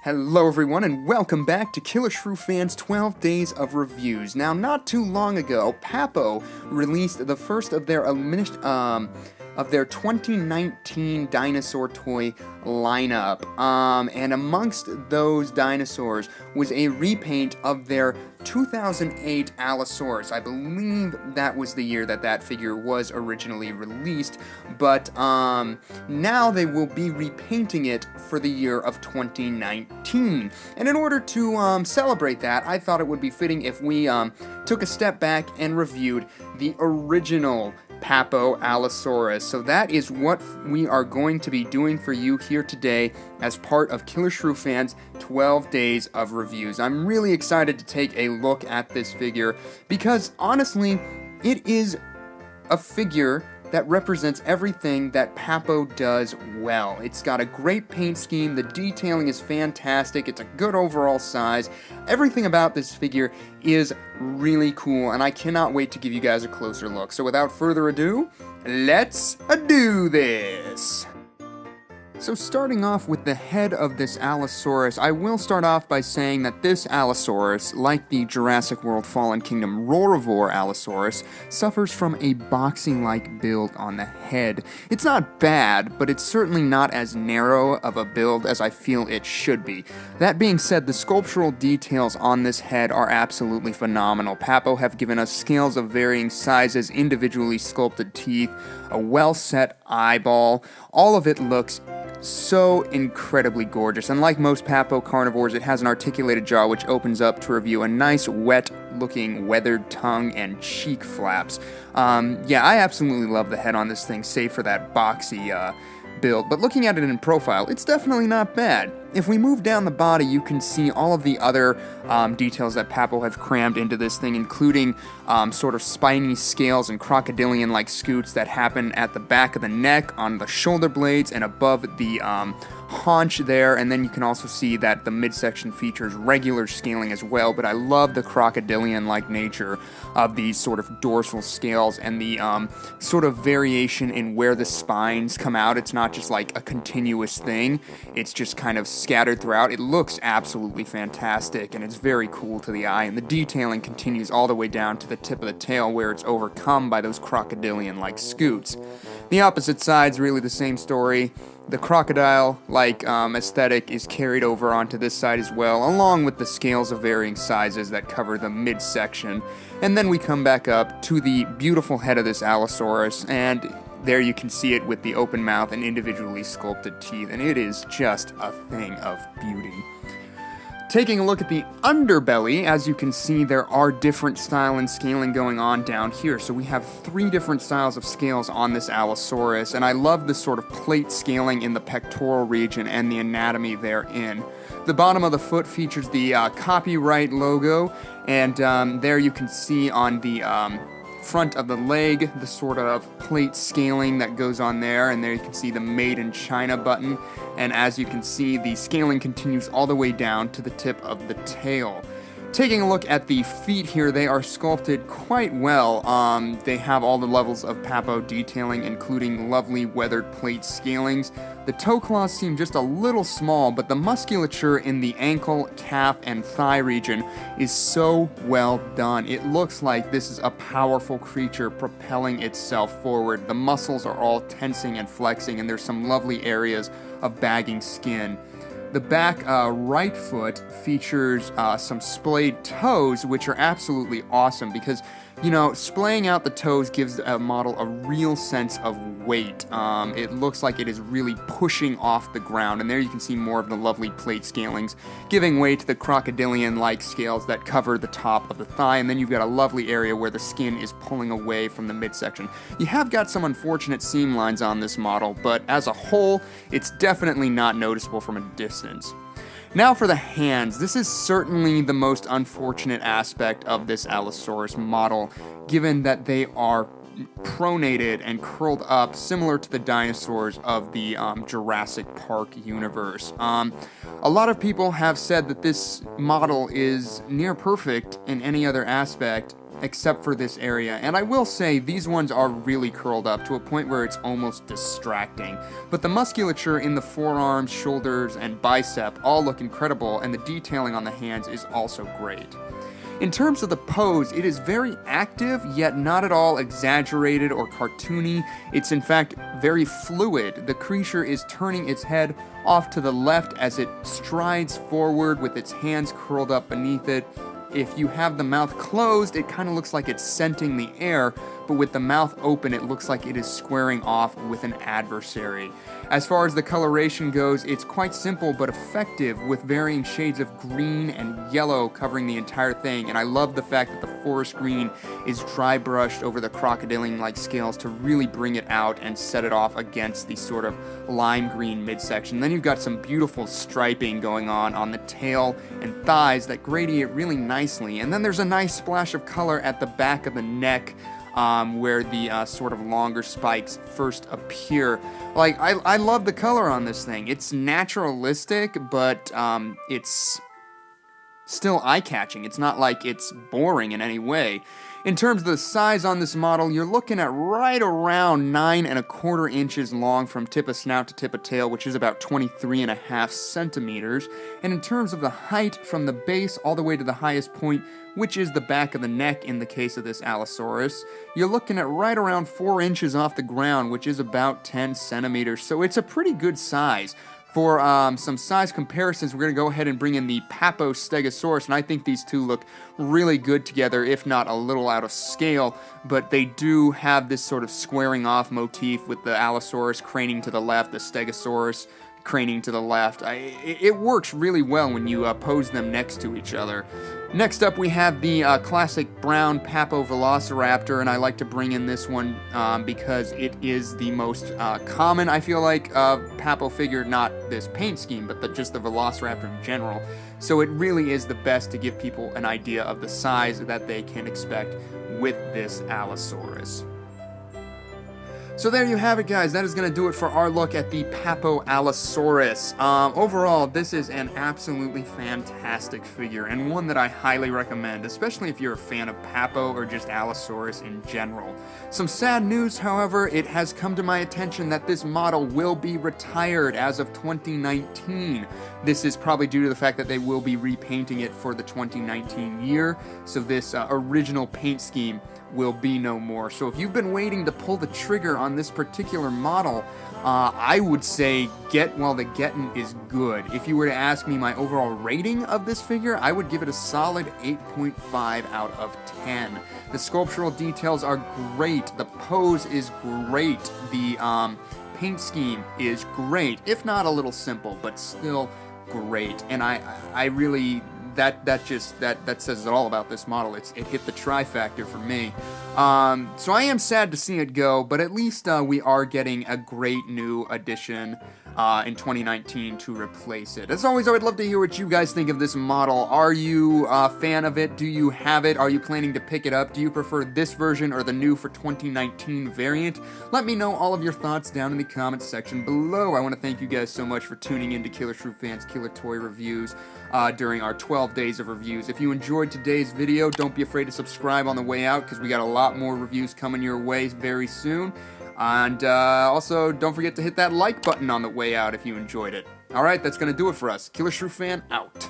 Hello everyone and welcome back to Killershrewfan's 12 Days of Reviews. Now, not too long ago, Papo released the first of their 2019 dinosaur toy lineup. And amongst those dinosaurs was a repaint of their 2008 Allosaurus. I believe that was the year that figure was originally released, but now they will be repainting it for the year of 2019. And in order to celebrate that, I thought it would be fitting if we took a step back and reviewed the original Papo Allosaurus. So that is what we are going to be doing for you here today as part of Killershrewfan's 12 Days of Reviews. I'm really excited to take a look at this figure because, honestly, it is a figure that represents everything that Papo does well. It's got a great paint scheme, the detailing is fantastic, it's a good overall size. Everything about this figure is really cool, and I cannot wait to give you guys a closer look. So without further ado, let's do this! So starting off with the head of this Allosaurus, I will start off by saying that this Allosaurus, like the Jurassic World Fallen Kingdom Roarivore Allosaurus, suffers from a boxing-like build on the head. It's not bad, but it's certainly not as narrow of a build as I feel it should be. That being said, the sculptural details on this head are absolutely phenomenal. Papo have given us scales of varying sizes, individually sculpted teeth, a well-set eyeball. All of it looks so incredibly gorgeous, and like most Papo carnivores, it has an articulated jaw which opens up to reveal a nice wet-looking weathered tongue and cheek flaps. Yeah, I absolutely love the head on this thing, save for that boxy build, but looking at it in profile, it's definitely not bad. If we move down the body, you can see all of the other details that Papo have crammed into this thing, including sort of spiny scales and crocodilian-like scoots that happen at the back of the neck, on the shoulder blades, and above the haunch there. And then you can also see that the midsection features regular scaling as well, but I love the crocodilian-like nature of these sort of dorsal scales and the sort of variation in where the spines come out. It's not just like a continuous thing, it's just kind of scattered throughout. It looks absolutely fantastic, and it's very cool to the eye, and the detailing continues all the way down to the tip of the tail where it's overcome by those crocodilian-like scoots. The opposite side's really the same story. The crocodile-like aesthetic is carried over onto this side as well, along with the scales of varying sizes that cover the midsection. And then we come back up to the beautiful head of this Allosaurus, and there you can see it with the open mouth and individually sculpted teeth, and it is just a thing of beauty. Taking a look at the underbelly, as you can see, there are different style and scaling going on down here. So we have 3 different styles of scales on this Allosaurus, and I love this sort of plate scaling in the pectoral region and the anatomy therein. The bottom of the foot features the copyright logo, and there you can see on the front of the leg the sort of plate scaling that goes on there, and there you can see the Made in China button, and as you can see, the scaling continues all the way down to the tip of the tail. Taking a look at the feet here, they are sculpted quite well. They have all the levels of Papo detailing, including lovely weathered plate scalings. The toe claws seem just a little small, but the musculature in the ankle, calf, and thigh region is so well done. It looks like this is a powerful creature propelling itself forward. The muscles are all tensing and flexing, and there's some lovely areas of bagging skin. The back right foot features some splayed toes, which are absolutely awesome because, you know, splaying out the toes gives a model a real sense of weight. It looks like it is really pushing off the ground, and there you can see more of the lovely plate scalings, giving way to the crocodilian-like scales that cover the top of the thigh, and then you've got a lovely area where the skin is pulling away from the midsection. You have got some unfortunate seam lines on this model, but as a whole, it's definitely not noticeable from a distance. Now for the hands. This is certainly the most unfortunate aspect of this Allosaurus model, given that they are pronated and curled up similar to the dinosaurs of the Jurassic Park universe. A lot of people have said that this model is near perfect in any other aspect, except for this area. And I will say, these ones are really curled up to a point where it's almost distracting. But the musculature in the forearms, shoulders, and bicep all look incredible, and the detailing on the hands is also great. In terms of the pose, it is very active, yet not at all exaggerated or cartoony. It's in fact very fluid. The creature is turning its head off to the left as it strides forward with its hands curled up beneath it. If you have the mouth closed, it kind of looks like it's scenting the air, but with the mouth open, it looks like it is squaring off with an adversary. As far as the coloration goes, it's quite simple but effective, with varying shades of green and yellow covering the entire thing, and I love the fact that the forest green is dry brushed over the crocodilian-like scales to really bring it out and set it off against the sort of lime green midsection. Then you've got some beautiful striping going on the tail and thighs that gradiate really nicely, and then there's a nice splash of color at the back of the neck, where the sort of longer spikes first appear. Like, I love the color on this thing. It's naturalistic, but it's still eye-catching. It's not like it's boring in any way. In terms of the size on this model, you're looking at right around 9¼ inches long from tip of snout to tip of tail, which is about 23½ centimeters. And in terms of the height from the base all the way to the highest point, which is the back of the neck in the case of this Allosaurus, you're looking at right around 4 inches off the ground, which is about 10 centimeters. So it's a pretty good size. For some size comparisons, we're going to go ahead and bring in the Papo Stegosaurus, and I think these two look really good together, if not a little out of scale, but they do have this sort of squaring off motif with the Allosaurus craning to the left, the Stegosaurus craning to the left. It works really well when you pose them next to each other. Next up, we have the classic brown Papo Velociraptor, and I like to bring in this one because it is the most common, I feel like, Papo figure, not this paint scheme, but just the Velociraptor in general. So it really is the best to give people an idea of the size that they can expect with this Allosaurus. So there you have it, guys. That is going to do it for our look at the Papo Allosaurus. Overall, this is an absolutely fantastic figure, and one that I highly recommend, especially if you're a fan of Papo or just Allosaurus in general. Some sad news, however, it has come to my attention that this model will be retired as of 2019. This is probably due to the fact that they will be repainting it for the 2019 year, so this original paint scheme will be no more. So if you've been waiting to pull the trigger on this particular model, I would say get while the getting is good. If you were to ask me my overall rating of this figure, I would give it a solid 8.5 out of 10. The sculptural details are great. The pose is great. The paint scheme is great, if not a little simple, but still great. And I really... That says it all about this model. It hit the trifecta for me. So I am sad to see it go, but at least we are getting a great new addition in 2019 to replace it. As always, I would love to hear what you guys think of this model. Are you a fan of it? Do you have it? Are you planning to pick it up? Do you prefer this version or the new for 2019 variant? Let me know all of your thoughts down in the comments section below. I want to thank you guys so much for tuning in to Killershrewfan's Killer Toy Reviews during our 12 days of reviews. If you enjoyed today's video, don't be afraid to subscribe on the way out, because we got a lot more reviews coming your way very soon. And also, don't forget to hit that like button on the way out if you enjoyed it. Alright, that's going to do it for us. Killershrewfan out.